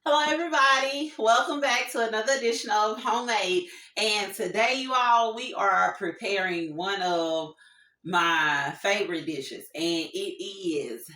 Hello everybody, welcome back to another edition of Homemade. And today you all, we are preparing one of my favorite dishes, and it is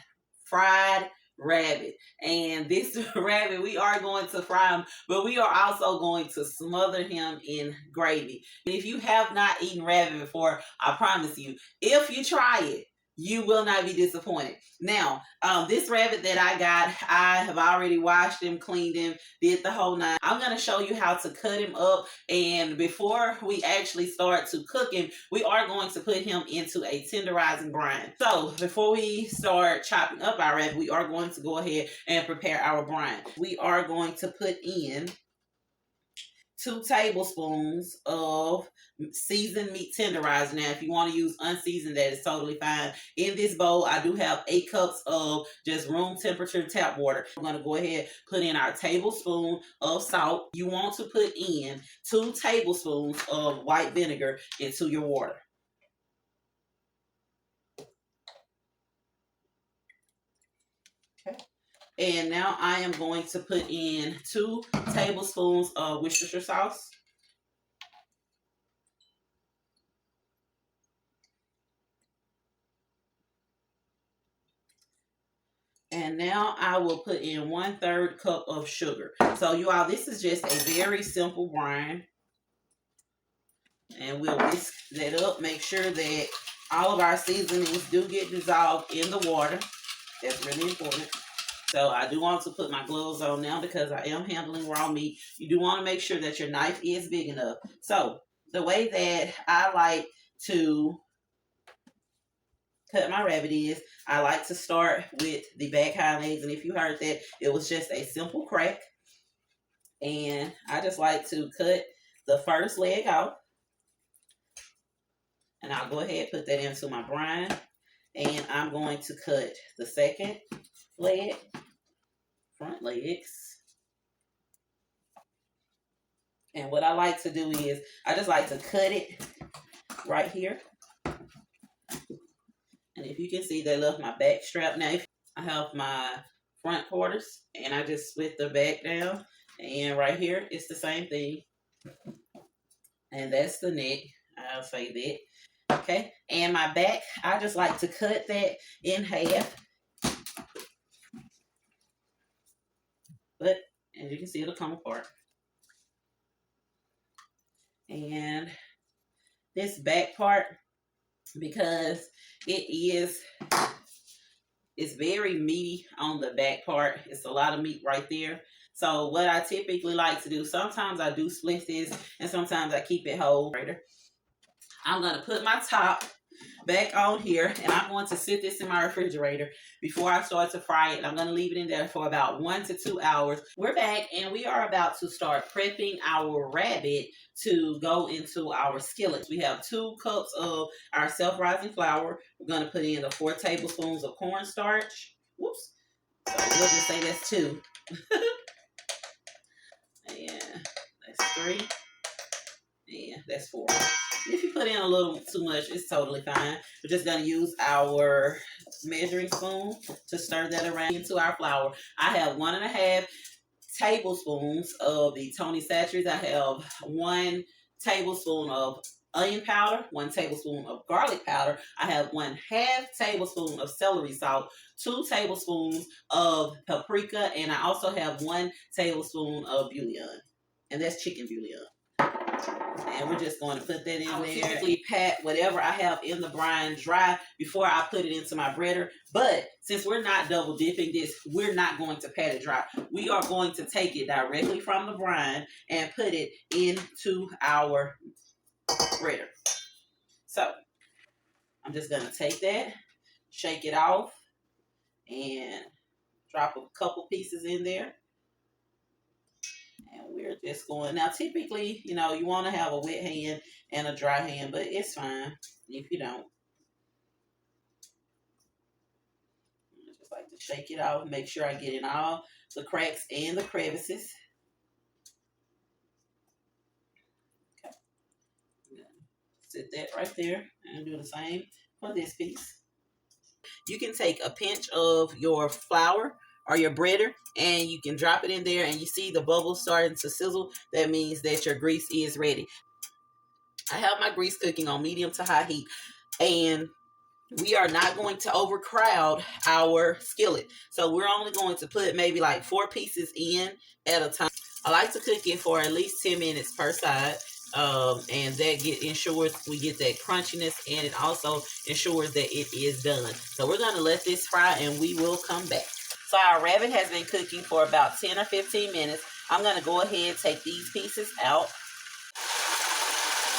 fried rabbit. And this rabbit, we are going to fry him, but we are also going to smother him in gravy. And if you have not eaten rabbit before, I promise you, if you try it, you will not be disappointed. Now, this rabbit that I got, I have already washed him, cleaned him, did the whole nine. I'm going to show you how to cut him up. And before we actually start to cook him, we are going to put him into a tenderizing brine. So before we start chopping up our rabbit, we are going to go ahead and prepare our brine. We are going to put in 2 tablespoons of seasoned meat tenderizer. Now, if you want to use unseasoned, that is totally fine. In this bowl, I do have 8 cups of just room temperature tap water. I'm going to go ahead, put in our tablespoon of salt. You want to put in 2 tablespoons of white vinegar into your water. Okay. And now I am going to put in 2 tablespoons of Worcestershire sauce. And now I will put in 1/3 cup of sugar. So you all, this is just a very simple brine. And we'll whisk that up. Make sure that all of our seasonings do get dissolved in the water. That's really important. So I do want to put my gloves on now because I am handling raw meat. You do want to make sure that your knife is big enough. So the way that I like to cut my rabbit is, I like to start with the back hind legs. And if you heard that, it was just a simple crack. And I just like to cut the first leg out. And I'll go ahead and put that into my brine. And I'm going to cut the second leg, front legs. And what I like to do is, I just like to cut it right here. And if you can see, they left my back strap. Now, I have my front quarters, and I just split the back down. And right here, it's the same thing. And that's the neck. I'll say that. Okay. And my back, I just like to cut that in half. But as you can see, it'll come apart. And this back part, because it's very meaty on the back part. It's a lot of meat right there. So what I typically like to do, sometimes I do split this and sometimes I keep it whole. I'm going to put my top back on here, and I'm going to sit this in my refrigerator before I start to fry it. I'm going to leave it in there for about 1 to 2 hours. We're back, and we are about to start prepping our rabbit to go into our skillet. We have 2 cups of our self-rising flour. We're going to put in the 4 tablespoons of cornstarch. Whoops. So we'll just say that's 2. And that's 3. And that's 4. If you put in a little too much, it's totally fine. We're just going to use our measuring spoon to stir that around into our flour. I have 1.5 tablespoons of the Tony Saturates. I have 1 tablespoon of onion powder, 1 tablespoon of garlic powder. I have 1/2 tablespoon of celery salt, 2 tablespoons of paprika, and I also have 1 tablespoon of bouillon. And that's chicken bouillon. And we're just going to put that in there. Typically pat whatever I have in the brine dry before I put it into my breader. But since we're not double dipping this, we're not going to pat it dry. We are going to take it directly from the brine and put it into our breader. So I'm just going to take that, shake it off, and drop a couple pieces in there. And we're just going. Now, typically, you know, you want to have a wet hand and a dry hand, but it's fine if you don't. I just like to shake it off, make sure I get in all the cracks and the crevices. Okay. Sit that right there and do the same for this piece. You can take a pinch of your flour or your breader, and you can drop it in there, and you see the bubbles starting to sizzle. That means that your grease is ready. I have my grease cooking on medium to high heat, and we are not going to overcrowd our skillet. So we're only going to put maybe like 4 pieces in at a time. I like to cook it for at least 10 minutes per side. And that ensures we get that crunchiness, and it also ensures that it is done. So we're going to let this fry, and we will come back. So our rabbit has been cooking for about 10 or 15 minutes. I'm going to go ahead and take these pieces out.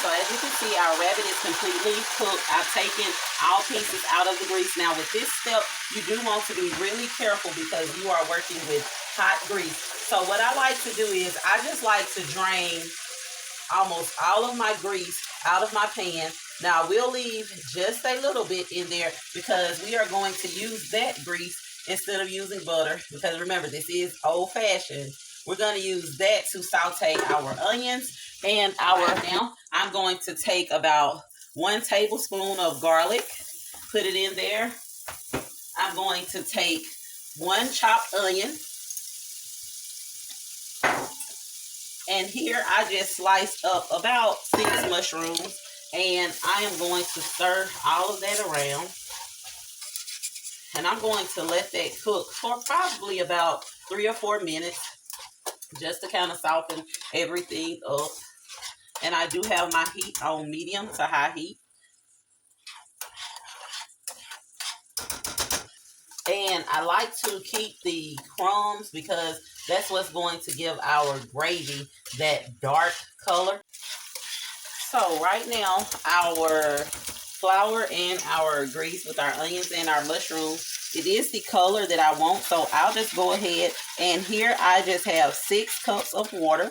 So as you can see, our rabbit is completely cooked. I've taken all pieces out of the grease. Now with this step, you do want to be really careful because you are working with hot grease. So what I like to do is I just like to drain almost all of my grease out of my pan. Now I will leave just a little bit in there because we are going to use that grease instead of using butter. Because remember, this is old-fashioned. We're going to use that to saute our onions and our... Now, I'm going to take about 1 tablespoon of garlic, put it in there. I'm going to take 1 chopped onion. And here I just sliced up about 6 mushrooms. And I am going to stir all of that around. And I'm going to let that cook for probably about 3 or 4 minutes, just to kind of soften everything up. And I do have my heat on medium to high heat. And I like to keep the crumbs because that's what's going to give our gravy that dark color. So right now, our flour and our grease with our onions and our mushrooms, it is the color that I want. So I'll just go ahead, and here I just have 6 cups of water.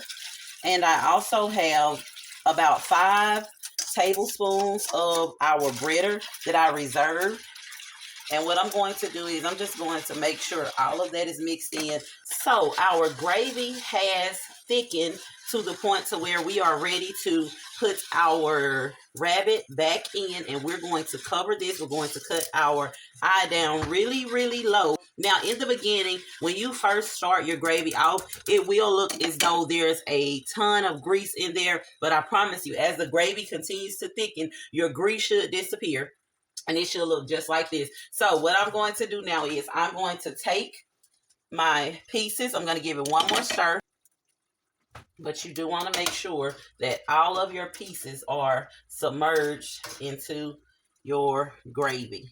And I also have about 5 tablespoons of our breader that I reserved. And what I'm going to do is I'm just going to make sure all of that is mixed in. So our gravy has thickened to the point to where we are ready to put our rabbit back in, and we're going to cover this. We're going to cut our eye down really, really low. Now, in the beginning, when you first start your gravy off, it will look as though there's a ton of grease in there. But I promise you, as the gravy continues to thicken, your grease should disappear. And it should look just like this. So what I'm going to do now is I'm going to take my pieces. I'm going to give it one more stir. But you do want to make sure that all of your pieces are submerged into your gravy.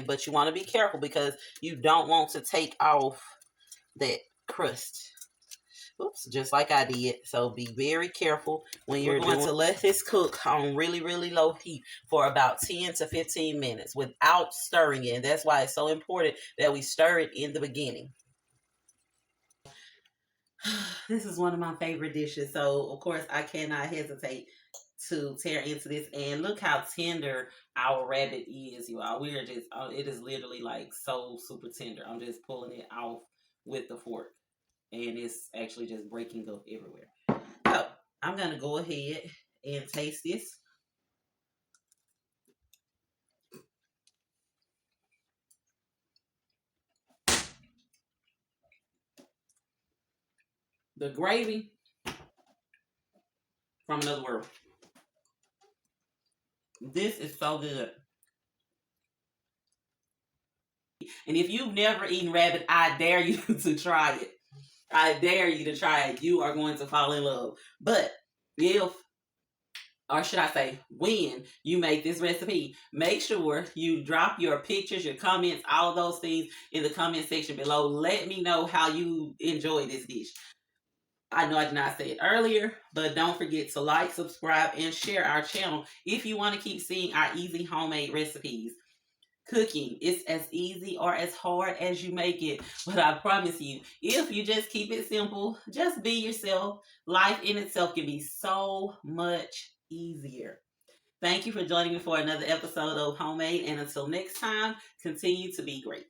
But you want to be careful because you don't want to take off that crust. Oops, just like I did. So be very careful when you're going to let this cook on really, really low heat for about 10 to 15 minutes without stirring it. And that's why it's so important that we stir it in the beginning. This is one of my favorite dishes. So, of course, I cannot hesitate to tear into this. And look how tender our rabbit is, you all. We are just, it is literally like so super tender. I'm just pulling it off with the fork. And it's actually just breaking up everywhere. So I'm going to go ahead and taste this. The gravy from another world. This is so good. And if you've never eaten rabbit, I dare you to try it. I dare you to try it. You are going to fall in love. But if, or should I say, when you make this recipe, make sure you drop your pictures, your comments, all of those things in the comment section below. Let me know how you enjoy this dish. I know I did not say it earlier, but don't forget to like, subscribe, and share our channel if you want to keep seeing our easy homemade recipes. Cooking is as easy or as hard as you make it, but I promise you, if you just keep it simple, just be yourself, life in itself can be so much easier. Thank you for joining me for another episode of Homemade, and until next time, continue to be great.